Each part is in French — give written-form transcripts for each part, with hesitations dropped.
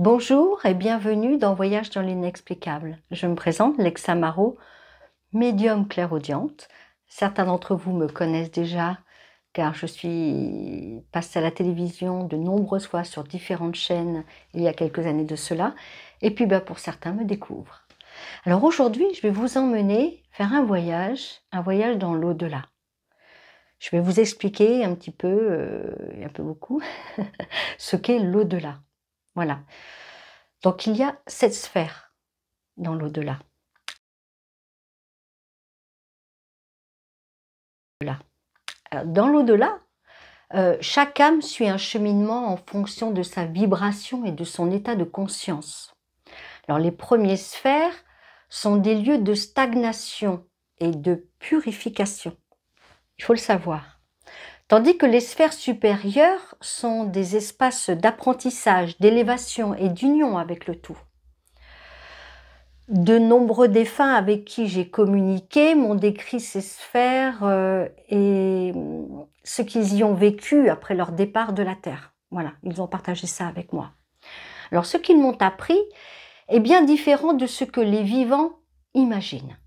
Bonjour et bienvenue dans Voyage dans l'inexplicable. Je me présente, Lexa Marot, médium clairaudiente. Certains d'entre vous me connaissent déjà car je suis passée à la télévision de nombreuses fois sur différentes chaînes il y a quelques années de cela. Et puis pour certains me découvrent. Alors aujourd'hui, je vais vous emmener faire un voyage dans l'au-delà. Je vais vous expliquer un petit peu, et un peu beaucoup, ce qu'est l'au-delà. Voilà. Donc il y a 7 sphères dans l'au-delà. Dans l'au-delà, chaque âme suit un cheminement en fonction de sa vibration et de son état de conscience. Alors les premières sphères sont des lieux de stagnation et de purification. Il faut le savoir. Tandis que les sphères supérieures sont des espaces d'apprentissage, d'élévation et d'union avec le tout. De nombreux défunts avec qui j'ai communiqué m'ont décrit ces sphères et ce qu'ils y ont vécu après leur départ de la Terre. Voilà, ils ont partagé ça avec moi. Alors, ce qu'ils m'ont appris est bien différent de ce que les vivants imaginent.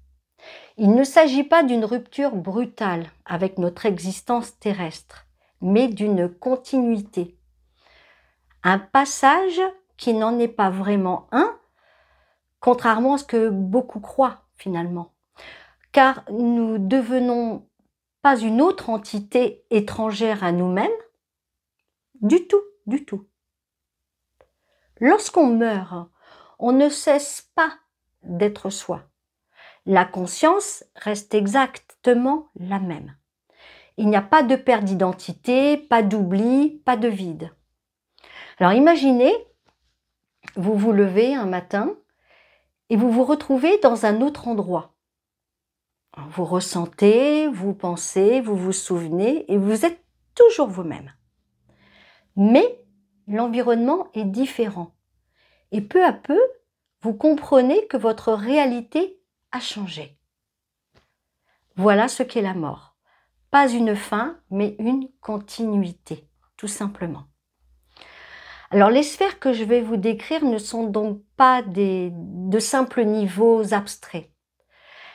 Il ne s'agit pas d'une rupture brutale avec notre existence terrestre, mais d'une continuité. Un passage qui n'en est pas vraiment un, contrairement à ce que beaucoup croient finalement. Car nous ne devenons pas une autre entité étrangère à nous-mêmes, du tout, du tout. Lorsqu'on meurt, on ne cesse pas d'être soi. La conscience reste exactement la même. Il n'y a pas de perte d'identité, pas d'oubli, pas de vide. Alors imaginez, vous vous levez un matin et vous vous retrouvez dans un autre endroit. Vous ressentez, vous pensez, vous vous souvenez et vous êtes toujours vous-même. Mais l'environnement est différent. Et peu à peu, vous comprenez que votre réalité a changé. Voilà ce qu'est la mort. Pas une fin, mais une continuité, tout simplement. Alors les sphères que je vais vous décrire ne sont donc pas de simples niveaux abstraits.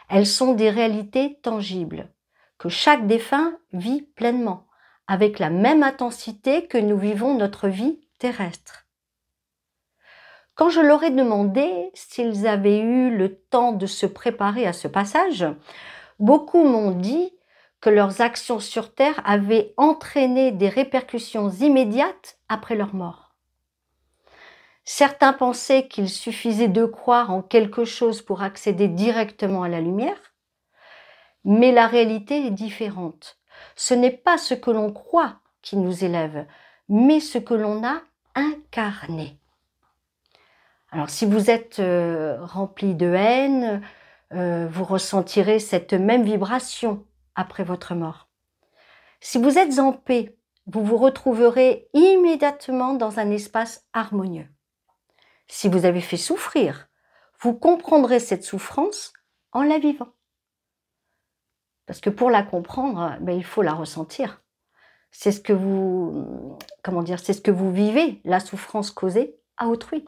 Elles sont des réalités tangibles, que chaque défunt vit pleinement, avec la même intensité que nous vivons notre vie terrestre. Quand je leur ai demandé s'ils avaient eu le temps de se préparer à ce passage, beaucoup m'ont dit que leurs actions sur Terre avaient entraîné des répercussions immédiates après leur mort. Certains pensaient qu'il suffisait de croire en quelque chose pour accéder directement à la lumière, mais la réalité est différente. Ce n'est pas ce que l'on croit qui nous élève, mais ce que l'on a incarné. Alors si vous êtes rempli de haine, vous ressentirez cette même vibration après votre mort. Si vous êtes en paix, vous vous retrouverez immédiatement dans un espace harmonieux. Si vous avez fait souffrir, vous comprendrez cette souffrance en la vivant. Parce que pour la comprendre, il faut la ressentir. C'est ce que vous, c'est ce que vous vivez, la souffrance causée à autrui.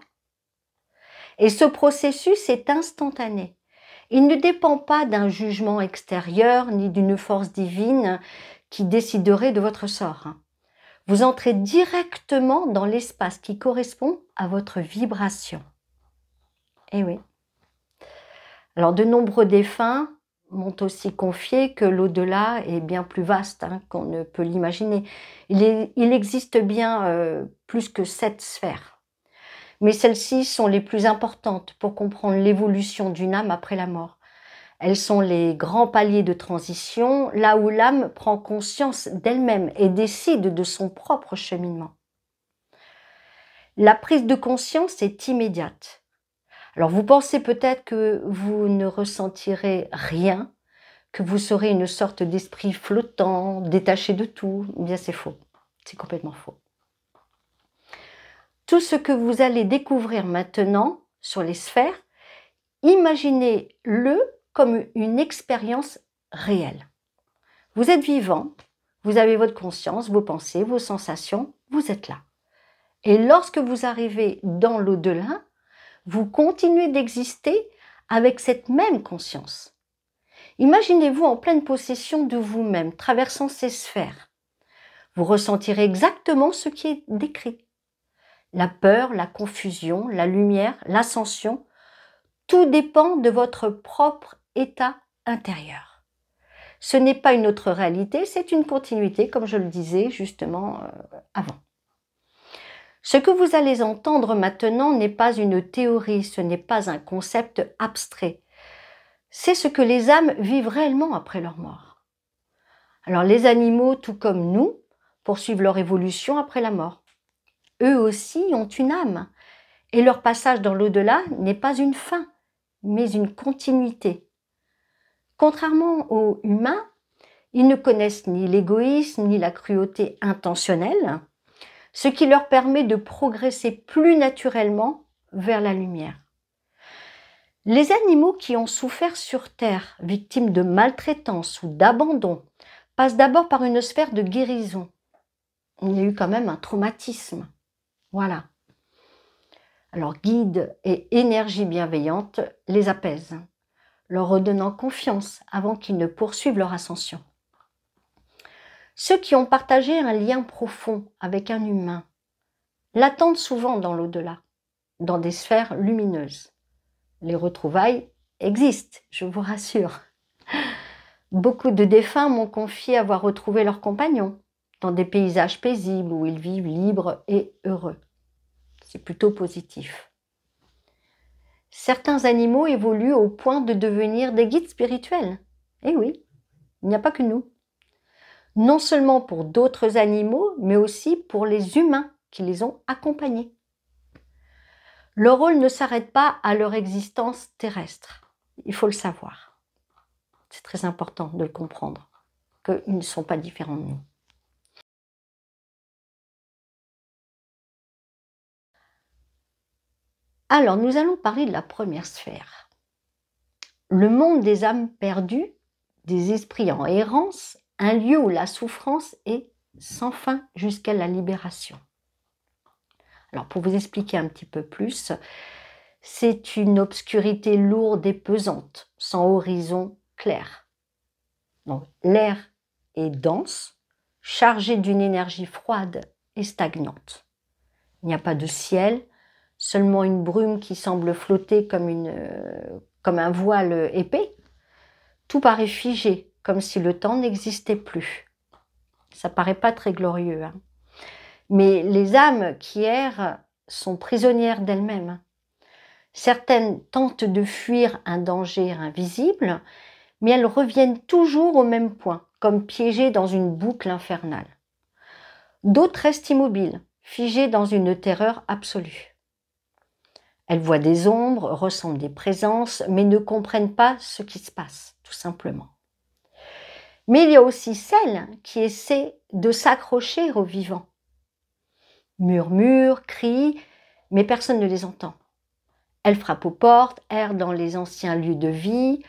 Et ce processus est instantané. Il ne dépend pas d'un jugement extérieur ni d'une force divine qui déciderait de votre sort. Vous entrez directement dans l'espace qui correspond à votre vibration. Eh oui. Alors, de nombreux défunts m'ont aussi confié que l'au-delà est bien plus vaste qu'on ne peut l'imaginer. Il existe bien plus que 7 sphères. Mais celles-ci sont les plus importantes pour comprendre l'évolution d'une âme après la mort. Elles sont les grands paliers de transition, là où l'âme prend conscience d'elle-même et décide de son propre cheminement. La prise de conscience est immédiate. Alors vous pensez peut-être que vous ne ressentirez rien, que vous serez une sorte d'esprit flottant, détaché de tout. Eh bien c'est faux, c'est complètement faux. Tout ce que vous allez découvrir maintenant sur les sphères, imaginez-le comme une expérience réelle. Vous êtes vivant, vous avez votre conscience, vos pensées, vos sensations, vous êtes là. Et lorsque vous arrivez dans l'au-delà, vous continuez d'exister avec cette même conscience. Imaginez-vous en pleine possession de vous-même, traversant ces sphères. Vous ressentirez exactement ce qui est décrit. La peur, la confusion, la lumière, l'ascension, tout dépend de votre propre état intérieur. Ce n'est pas une autre réalité, c'est une continuité, comme je le disais justement avant. Ce que vous allez entendre maintenant n'est pas une théorie, ce n'est pas un concept abstrait. C'est ce que les âmes vivent réellement après leur mort. Alors les animaux, tout comme nous, poursuivent leur évolution après la mort. Eux aussi ont une âme, et leur passage dans l'au-delà n'est pas une fin, mais une continuité. Contrairement aux humains, ils ne connaissent ni l'égoïsme ni la cruauté intentionnelle, ce qui leur permet de progresser plus naturellement vers la lumière. Les animaux qui ont souffert sur Terre, victimes de maltraitance ou d'abandon, passent d'abord par une sphère de guérison. Il y a eu quand même un traumatisme. Voilà. Alors guide et énergie bienveillante les apaisent, leur redonnant confiance avant qu'ils ne poursuivent leur ascension. Ceux qui ont partagé un lien profond avec un humain l'attendent souvent dans l'au-delà, dans des sphères lumineuses. Les retrouvailles existent, je vous rassure. Beaucoup de défunts m'ont confié avoir retrouvé leurs compagnons dans des paysages paisibles où ils vivent libres et heureux. C'est plutôt positif. Certains animaux évoluent au point de devenir des guides spirituels. Eh oui, il n'y a pas que nous. Non seulement pour d'autres animaux, mais aussi pour les humains qui les ont accompagnés. Leur rôle ne s'arrête pas à leur existence terrestre. Il faut le savoir. C'est très important de le comprendre, qu'ils ne sont pas différents de nous. Alors, nous allons parler de la première sphère. Le monde des âmes perdues, des esprits en errance, un lieu où la souffrance est sans fin jusqu'à la libération. Alors, pour vous expliquer un petit peu plus, c'est une obscurité lourde et pesante, sans horizon clair. Donc, l'air est dense, chargé d'une énergie froide et stagnante. Il n'y a pas de ciel, seulement une brume qui semble flotter comme un voile épais. Tout paraît figé, comme si le temps n'existait plus. Ça paraît pas très glorieux, hein. Mais les âmes qui errent sont prisonnières d'elles-mêmes. Certaines tentent de fuir un danger invisible, mais elles reviennent toujours au même point, comme piégées dans une boucle infernale. D'autres restent immobiles, figées dans une terreur absolue. Elles voient des ombres, ressentent des présences, mais ne comprennent pas ce qui se passe, tout simplement. Mais il y a aussi celles qui essaient de s'accrocher aux vivants. Murmurent, crient, mais personne ne les entend. Elles frappent aux portes, errent dans les anciens lieux de vie,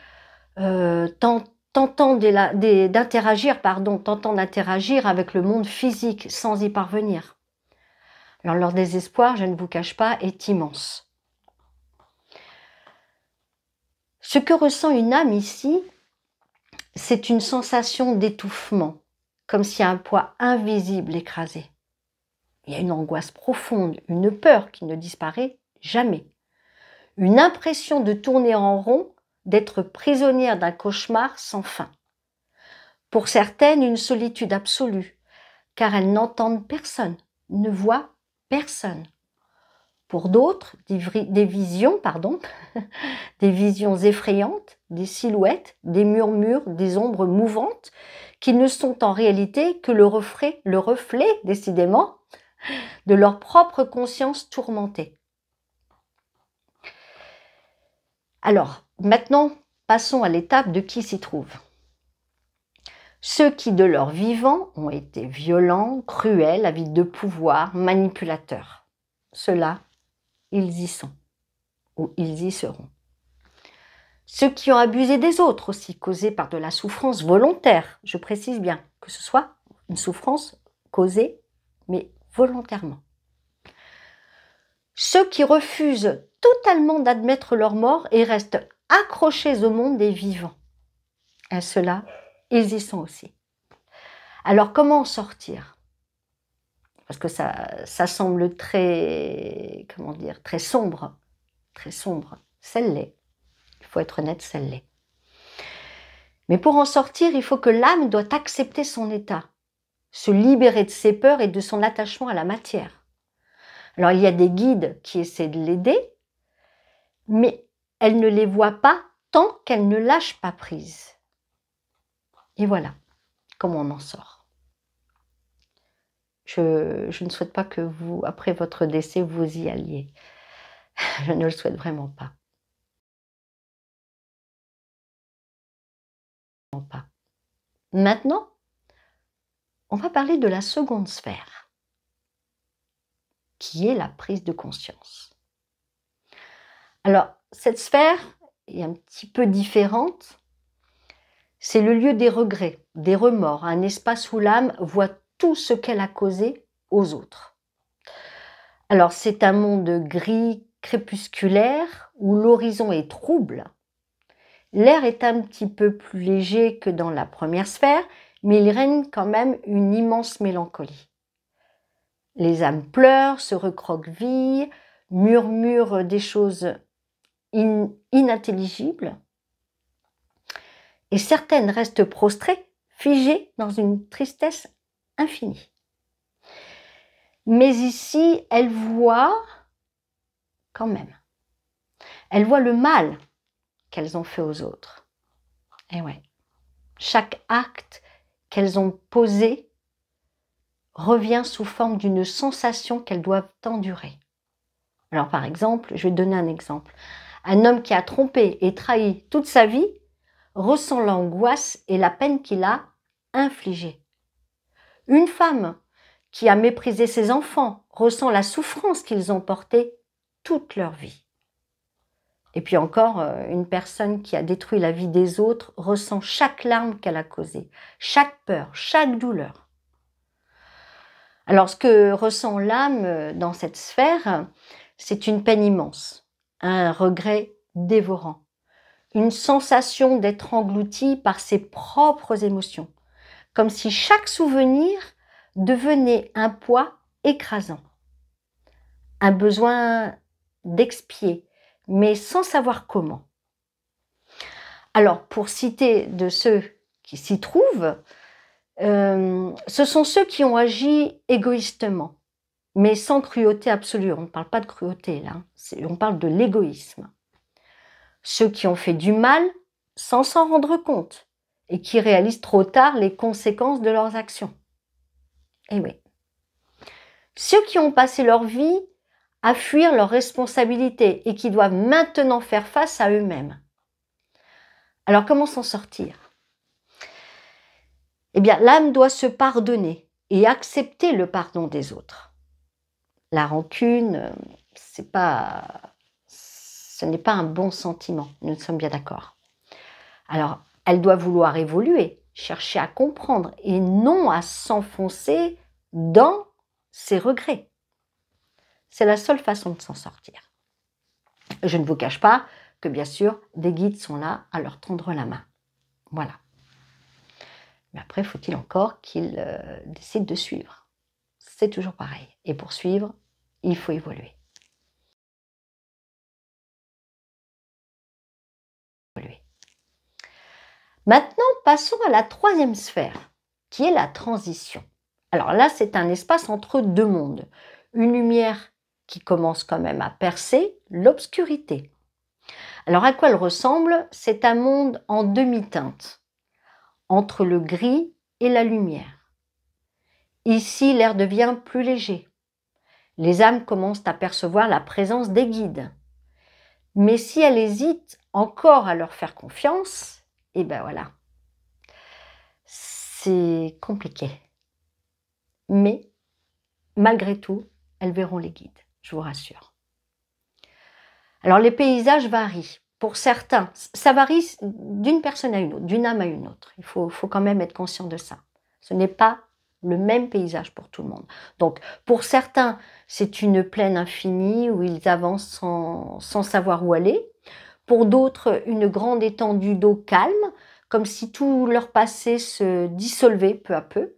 tentant d'interagir avec le monde physique sans y parvenir. Alors leur désespoir, je ne vous cache pas, est immense. Ce que ressent une âme ici, c'est une sensation d'étouffement, comme si un poids invisible l'écrasait. Il y a une angoisse profonde, une peur qui ne disparaît jamais. Une impression de tourner en rond, d'être prisonnière d'un cauchemar sans fin. Pour certaines, une solitude absolue, car elles n'entendent personne, ne voient personne. Pour d'autres, des visions effrayantes, des silhouettes, des murmures, des ombres mouvantes, qui ne sont en réalité que le reflet, décidément, de leur propre conscience tourmentée. Alors, maintenant, passons à l'étape de qui s'y trouve. Ceux qui, de leur vivant, ont été violents, cruels, avides de pouvoir, manipulateurs. Ceux-là, ils y sont, ou ils y seront. Ceux qui ont abusé des autres aussi, causés par de la souffrance volontaire, je précise bien, que ce soit une souffrance causée, mais volontairement. ceux qui refusent totalement d'admettre leur mort et restent accrochés au monde des vivants. Et ceux-là, ils y sont aussi. Alors, comment en sortir? Parce que ça semble très, comment dire, très sombre. Très sombre. Ça l'est. Il faut être honnête, ça l'est. Mais pour en sortir, il faut que l'âme doit accepter son état, se libérer de ses peurs et de son attachement à la matière. Alors, il y a des guides qui essaient de l'aider, mais elle ne les voit pas tant qu'elle ne lâche pas prise. Et voilà comment on en sort. Je ne souhaite pas que vous, après votre décès, vous y alliez. Je ne le souhaite vraiment pas. Maintenant, on va parler de la seconde sphère, qui est la prise de conscience. Alors, cette sphère est un petit peu différente. C'est le lieu des regrets, des remords, un espace où l'âme voit tout ce qu'elle a causé aux autres. Alors, c'est un monde gris, crépusculaire, où l'horizon est trouble. L'air est un petit peu plus léger que dans la première sphère, mais il règne quand même une immense mélancolie. Les âmes pleurent, se recroquevillent, murmurent des choses inintelligibles, et certaines restent prostrées, figées dans une tristesse infinie. Mais ici, elles voient quand même. Elles voient le mal qu'elles ont fait aux autres. Et ouais, chaque acte qu'elles ont posé revient sous forme d'une sensation qu'elles doivent endurer. Alors par exemple, je vais donner un exemple. Un homme qui a trompé et trahi toute sa vie ressent l'angoisse et la peine qu'il a infligée. Une femme qui a méprisé ses enfants ressent la souffrance qu'ils ont portée toute leur vie. Et puis encore, une personne qui a détruit la vie des autres ressent chaque larme qu'elle a causée, chaque peur, chaque douleur. Alors, ce que ressent l'âme dans cette sphère, c'est une peine immense, un regret dévorant, une sensation d'être engloutie par ses propres émotions, comme si chaque souvenir devenait un poids écrasant, un besoin d'expier, mais sans savoir comment. Alors, pour citer de ceux qui s'y trouvent, ce sont ceux qui ont agi égoïstement, mais sans cruauté absolue. On ne parle pas de cruauté là, on parle de l'égoïsme. Ceux qui ont fait du mal sans s'en rendre compte et qui réalisent trop tard les conséquences de leurs actions. Eh oui. Ceux qui ont passé leur vie à fuir leurs responsabilités et qui doivent maintenant faire face à eux-mêmes. Alors comment s'en sortir? Eh bien, l'âme doit se pardonner et accepter le pardon des autres. La rancune, ce n'est pas un bon sentiment, nous sommes bien d'accord. Alors, elle doit vouloir évoluer, chercher à comprendre et non à s'enfoncer dans ses regrets. C'est la seule façon de s'en sortir. Je ne vous cache pas que bien sûr, des guides sont là à leur tendre la main. Voilà. Mais après, faut-il encore qu'ils décident de suivre. C'est toujours pareil. Et pour suivre, il faut évoluer. Maintenant, passons à la troisième sphère, qui est la transition. Alors là, c'est un espace entre deux mondes. Une lumière qui commence quand même à percer l'obscurité. Alors à quoi elle ressemble? C'est un monde en demi-teinte, entre le gris et la lumière. Ici, l'air devient plus léger. Les âmes commencent à percevoir la présence des guides. Mais si elles hésitent encore à leur faire confiance, et ben voilà, c'est compliqué. Mais malgré tout, elles verront les guides, je vous rassure. Alors les paysages varient. Pour certains, ça varie d'une personne à une autre, d'une âme à une autre. Il faut quand même être conscient de ça. Ce n'est pas le même paysage pour tout le monde. Donc, pour certains, c'est une plaine infinie où ils avancent sans savoir où aller. Pour d'autres, une grande étendue d'eau calme, comme si tout leur passé se dissolvait peu à peu.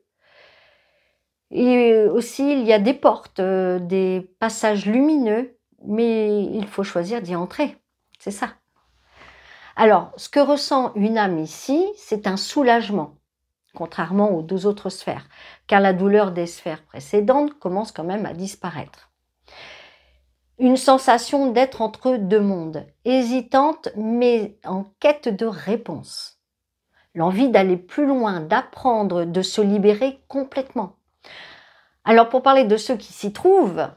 Et aussi, il y a des portes, des passages lumineux, mais il faut choisir d'y entrer. C'est ça. Alors, ce que ressent une âme ici, c'est un soulagement, contrairement aux deux autres sphères, car la douleur des sphères précédentes commence quand même à disparaître. Une sensation d'être entre deux mondes, hésitante mais en quête de réponse. L'envie d'aller plus loin, d'apprendre, de se libérer complètement. Alors pour parler de ceux qui s'y trouvent,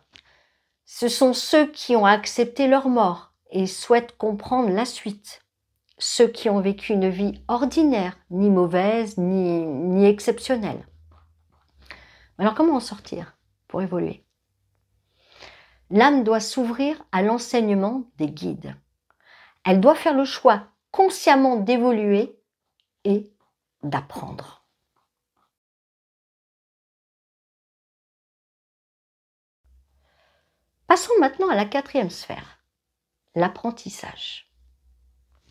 ce sont ceux qui ont accepté leur mort et souhaitent comprendre la suite. Ceux qui ont vécu une vie ordinaire, ni mauvaise, ni exceptionnelle. Alors comment en sortir pour évoluer? L'âme doit s'ouvrir à l'enseignement des guides. Elle doit faire le choix consciemment d'évoluer et d'apprendre. Passons maintenant à la quatrième sphère, l'apprentissage.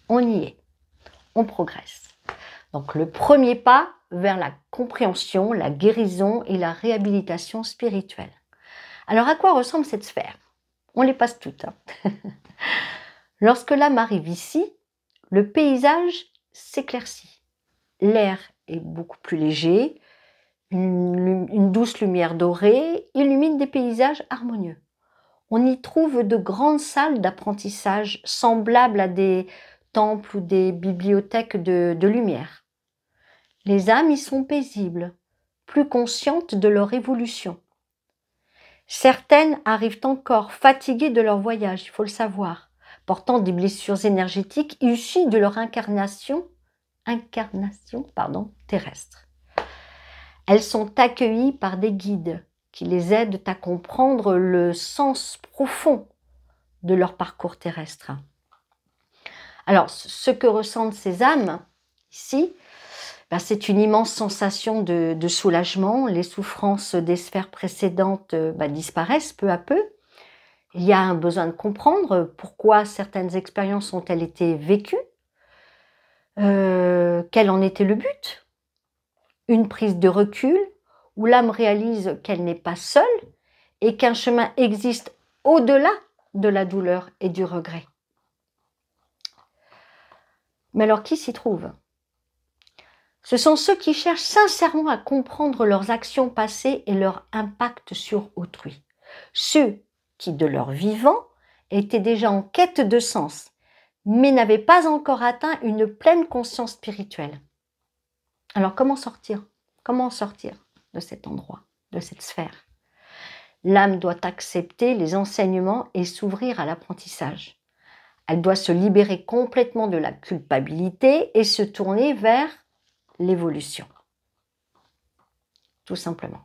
On y est, on progresse. Donc le premier pas vers la compréhension, la guérison et la réhabilitation spirituelle. Alors à quoi ressemble cette sphère? On les passe toutes. Lorsque l'âme arrive ici, le paysage s'éclaircit. L'air est beaucoup plus léger, une douce lumière dorée illumine des paysages harmonieux. On y trouve de grandes salles d'apprentissage semblables à des temples ou des bibliothèques de lumière. Les âmes y sont paisibles, plus conscientes de leur évolution. Certaines arrivent encore fatiguées de leur voyage, il faut le savoir, portant des blessures énergétiques issues de leur incarnation terrestre. Elles sont accueillies par des guides qui les aident à comprendre le sens profond de leur parcours terrestre. Alors, ce que ressentent ces âmes, ici, c'est une immense sensation de soulagement. Les souffrances des sphères précédentes disparaissent peu à peu. Il y a un besoin de comprendre pourquoi certaines expériences ont-elles été vécues, quel en était le but. Une prise de recul où l'âme réalise qu'elle n'est pas seule et qu'un chemin existe au-delà de la douleur et du regret. Mais alors, qui s'y trouve? Ce sont ceux qui cherchent sincèrement à comprendre leurs actions passées et leur impact sur autrui. Ceux qui, de leur vivant, étaient déjà en quête de sens, mais n'avaient pas encore atteint une pleine conscience spirituelle. Alors, comment sortir? Comment sortir de cet endroit, de cette sphère? L'âme doit accepter les enseignements et s'ouvrir à l'apprentissage. Elle doit se libérer complètement de la culpabilité et se tourner vers l'évolution. Tout simplement.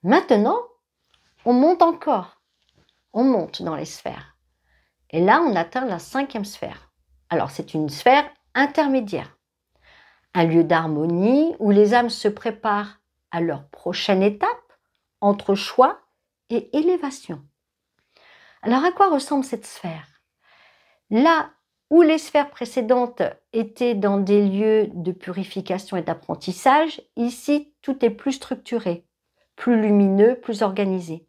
Maintenant, on monte encore. On monte dans les sphères. Et là, on atteint la 5e sphère. Alors, c'est une sphère intermédiaire. Un lieu d'harmonie où les âmes se préparent à leur prochaine étape entre choix et élévation. Alors, à quoi ressemble cette sphère? Là où les sphères précédentes étaient dans des lieux de purification et d'apprentissage, ici, tout est plus structuré, plus lumineux, plus organisé.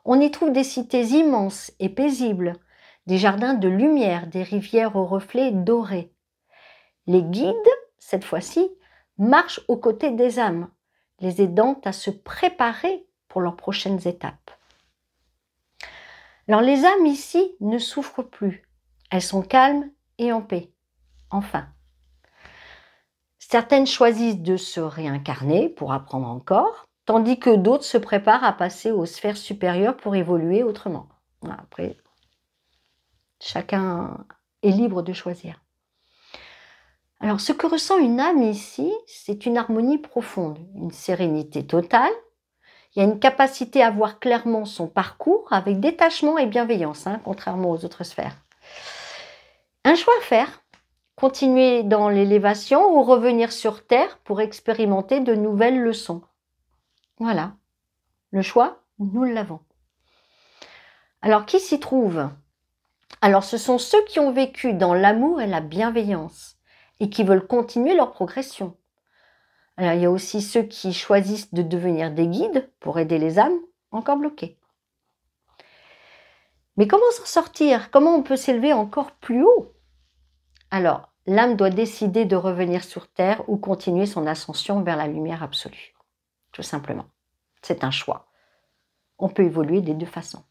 On y trouve des cités immenses et paisibles, des jardins de lumière, des rivières aux reflets dorés. Les guides, cette fois-ci, marchent aux côtés des âmes, les aidant à se préparer pour leurs prochaines étapes. Alors les âmes ici ne souffrent plus. Elles sont calmes et en paix. Enfin. Certaines choisissent de se réincarner pour apprendre encore, tandis que d'autres se préparent à passer aux sphères supérieures pour évoluer autrement. Après, chacun est libre de choisir. Alors, ce que ressent une âme ici, c'est une harmonie profonde, une sérénité totale. Il y a une capacité à voir clairement son parcours avec détachement et bienveillance, contrairement aux autres sphères. Un choix à faire, continuer dans l'élévation ou revenir sur Terre pour expérimenter de nouvelles leçons. Voilà, le choix, nous l'avons. Alors, qui s'y trouve? Alors, ce sont ceux qui ont vécu dans l'amour et la bienveillance et qui veulent continuer leur progression. Alors, il y a aussi ceux qui choisissent de devenir des guides pour aider les âmes encore bloquées. Mais comment s'en sortir? Comment on peut s'élever encore plus haut? Alors, l'âme doit décider de revenir sur Terre ou continuer son ascension vers la lumière absolue. Tout simplement. C'est un choix. On peut évoluer des deux façons.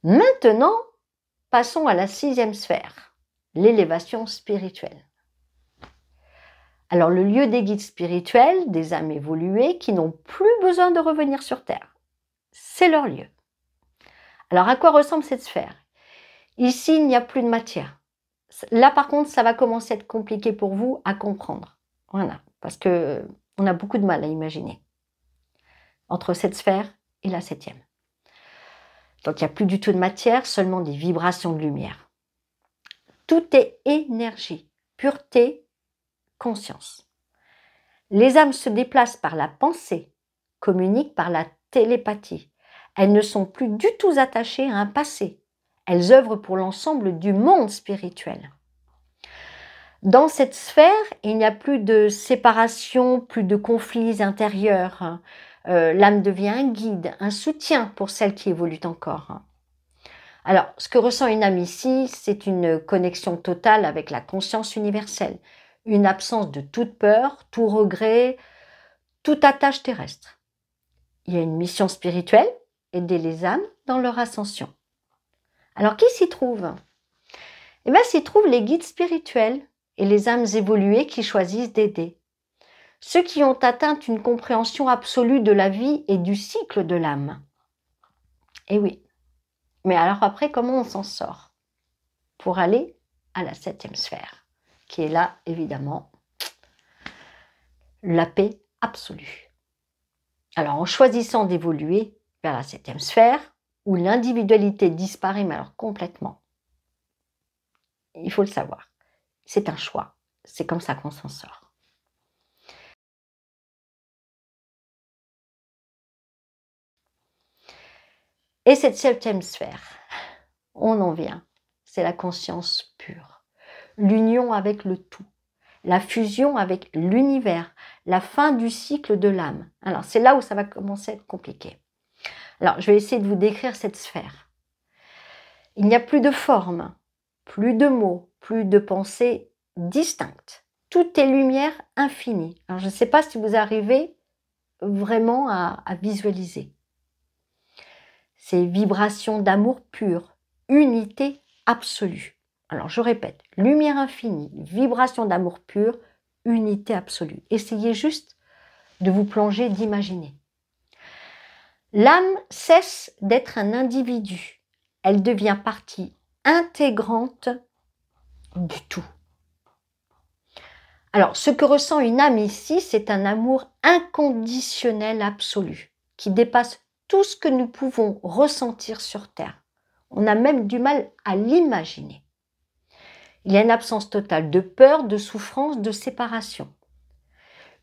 Maintenant, passons à la 6e sphère, l'élévation spirituelle. Alors, le lieu des guides spirituels, des âmes évoluées qui n'ont plus besoin de revenir sur Terre. C'est leur lieu. Alors, à quoi ressemble cette sphère? Ici, il n'y a plus de matière. Là, par contre, ça va commencer à être compliqué pour vous à comprendre. Voilà, parce qu'on a beaucoup de mal à imaginer entre cette sphère et la 7e. Donc, il n'y a plus du tout de matière, seulement des vibrations de lumière. Tout est énergie, pureté, conscience. Les âmes se déplacent par la pensée, communiquent par la télépathie. Elles ne sont plus du tout attachées à un passé. Elles œuvrent pour l'ensemble du monde spirituel. Dans cette sphère, il n'y a plus de séparation, plus de conflits intérieurs. L'âme devient un guide, un soutien pour celles qui évoluent encore. Alors, ce que ressent une âme ici, c'est une connexion totale avec la conscience universelle, une absence de toute peur, tout regret, toute attache terrestre. Il y a une mission spirituelle, aider les âmes dans leur ascension. Alors, qui s'y trouve? Eh bien, s'y trouvent les guides spirituels et les âmes évoluées qui choisissent d'aider. Ceux qui ont atteint une compréhension absolue de la vie et du cycle de l'âme. Eh oui. Mais alors après, comment on s'en sort? Pour aller à la 7e sphère, qui est là, évidemment, la paix absolue. Alors, en choisissant d'évoluer vers la 7e sphère, où l'individualité disparaît, mais alors complètement, il faut le savoir, c'est un choix. C'est comme ça qu'on s'en sort. Et cette 7e sphère, on en vient, c'est la conscience pure, l'union avec le tout, la fusion avec l'univers, la fin du cycle de l'âme. Alors, c'est là où ça va commencer à être compliqué. Alors, je vais essayer de vous décrire cette sphère. Il n'y a plus de forme, plus de mots, plus de pensées distinctes. Tout est lumière infinie. Alors, je ne sais pas si vous arrivez vraiment à visualiser. Ces vibrations d'amour pur, unité absolue. Alors, je répète, lumière infinie, vibration d'amour pur, unité absolue. Essayez juste de vous plonger, d'imaginer. L'âme cesse d'être un individu. Elle devient partie intégrante du tout. Alors, ce que ressent une âme ici, c'est un amour inconditionnel absolu, qui dépasse tout ce que nous pouvons ressentir sur Terre. On a même du mal à l'imaginer. Il y a une absence totale de peur, de souffrance, de séparation.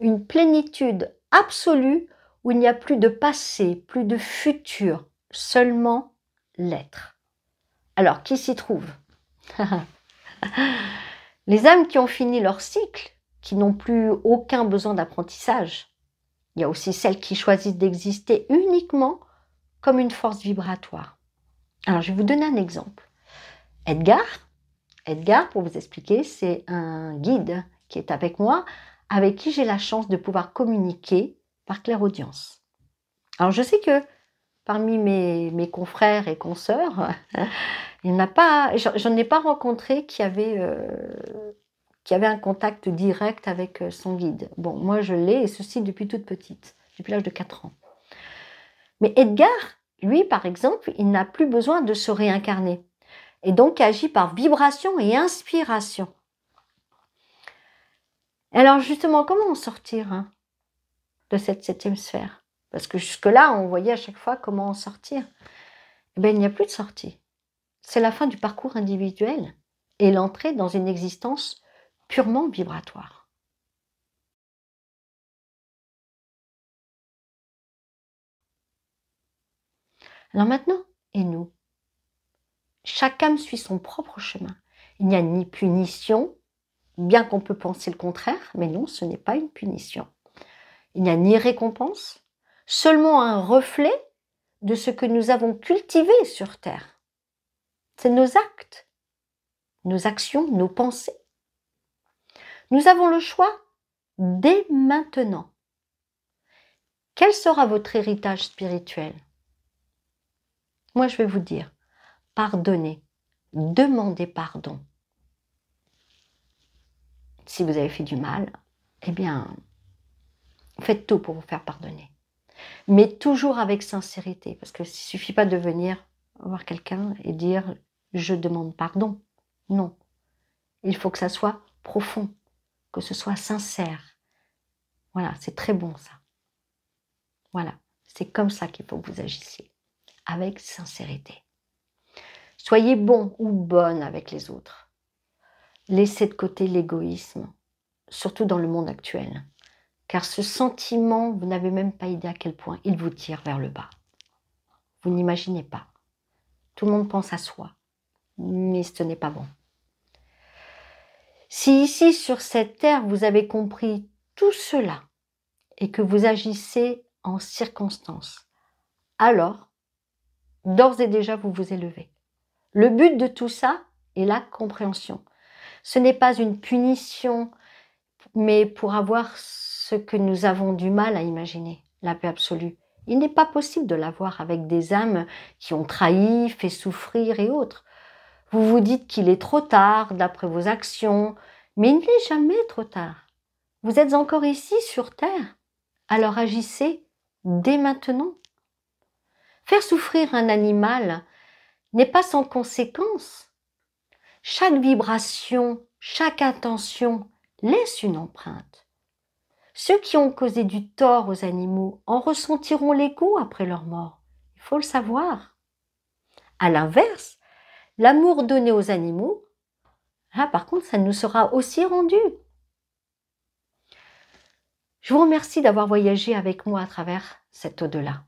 Une plénitude absolue où il n'y a plus de passé, plus de futur, seulement l'être. Alors, qui s'y trouve? Les âmes qui ont fini leur cycle, qui n'ont plus aucun besoin d'apprentissage. Il y a aussi celles qui choisissent d'exister uniquement comme une force vibratoire. Alors, je vais vous donner un exemple. Edgar, pour vous expliquer, c'est un guide qui est avec moi, avec qui j'ai la chance de pouvoir communiquer par clairaudience. Alors, je sais que parmi mes confrères et consoeurs, il n'y en a pas, j'en ai pas rencontré qui avait un contact direct avec son guide. Bon, moi je l'ai, et ceci depuis toute petite, depuis l'âge de 4 ans. Mais Edgar, lui, par exemple, il n'a plus besoin de se réincarner, et donc agit par vibration et inspiration. Alors justement, comment en sortir de cette 7e sphère? Parce que jusque-là, on voyait à chaque fois comment en sortir. ben, il n'y a plus de sortie. C'est la fin du parcours individuel et l'entrée dans une existence purement vibratoire. Alors maintenant, et nous? Chaque âme suit son propre chemin. Il n'y a ni punition, bien qu'on peut penser le contraire, mais non, ce n'est pas une punition. Il n'y a ni récompense, seulement un reflet de ce que nous avons cultivé sur Terre. C'est nos actes, nos actions, nos pensées. Nous avons le choix dès maintenant. Quel sera votre héritage spirituel? Moi, je vais vous dire, pardonnez, demandez pardon. Si vous avez fait du mal, eh bien, faites tout pour vous faire pardonner. Mais toujours avec sincérité, parce qu'il ne suffit pas de venir voir quelqu'un et dire « je demande pardon ». Non, il faut que ça soit profond, que ce soit sincère. Voilà, c'est très bon ça. Voilà, c'est comme ça qu'il faut que vous agissiez, avec sincérité. Soyez bon ou bonne avec les autres. Laissez de côté l'égoïsme, surtout dans le monde actuel. Car ce sentiment, vous n'avez même pas idée à quel point il vous tire vers le bas. Vous n'imaginez pas. Tout le monde pense à soi, mais ce n'est pas bon. Si ici, sur cette terre, vous avez compris tout cela et que vous agissez en circonstance, alors, d'ores et déjà, vous vous élevez. Le but de tout ça est la compréhension. Ce n'est pas une punition, mais pour avoir ce que nous avons du mal à imaginer, la paix absolue. Il n'est pas possible de l'avoir avec des âmes qui ont trahi, fait souffrir et autres. Vous vous dites qu'il est trop tard d'après vos actions, mais il n'est jamais trop tard. Vous êtes encore ici sur Terre, alors agissez dès maintenant. Faire souffrir un animal n'est pas sans conséquence. Chaque vibration, chaque intention laisse une empreinte. Ceux qui ont causé du tort aux animaux en ressentiront les coups après leur mort. Il faut le savoir. À l'inverse, l'amour donné aux animaux, là par contre, ça nous sera aussi rendu. Je vous remercie d'avoir voyagé avec moi à travers cet au-delà.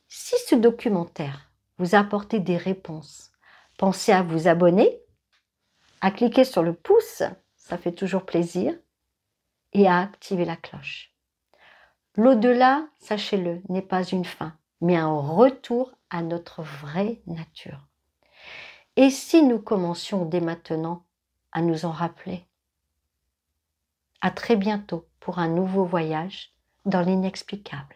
Si ce documentaire vous a apporté des réponses, pensez à vous abonner, à cliquer sur le pouce, ça fait toujours plaisir, et à activer la cloche. L'au-delà, sachez-le, n'est pas une fin, mais un retour à notre vraie nature. Et si nous commencions dès maintenant à nous en rappeler? À très bientôt pour un nouveau voyage dans l'inexplicable.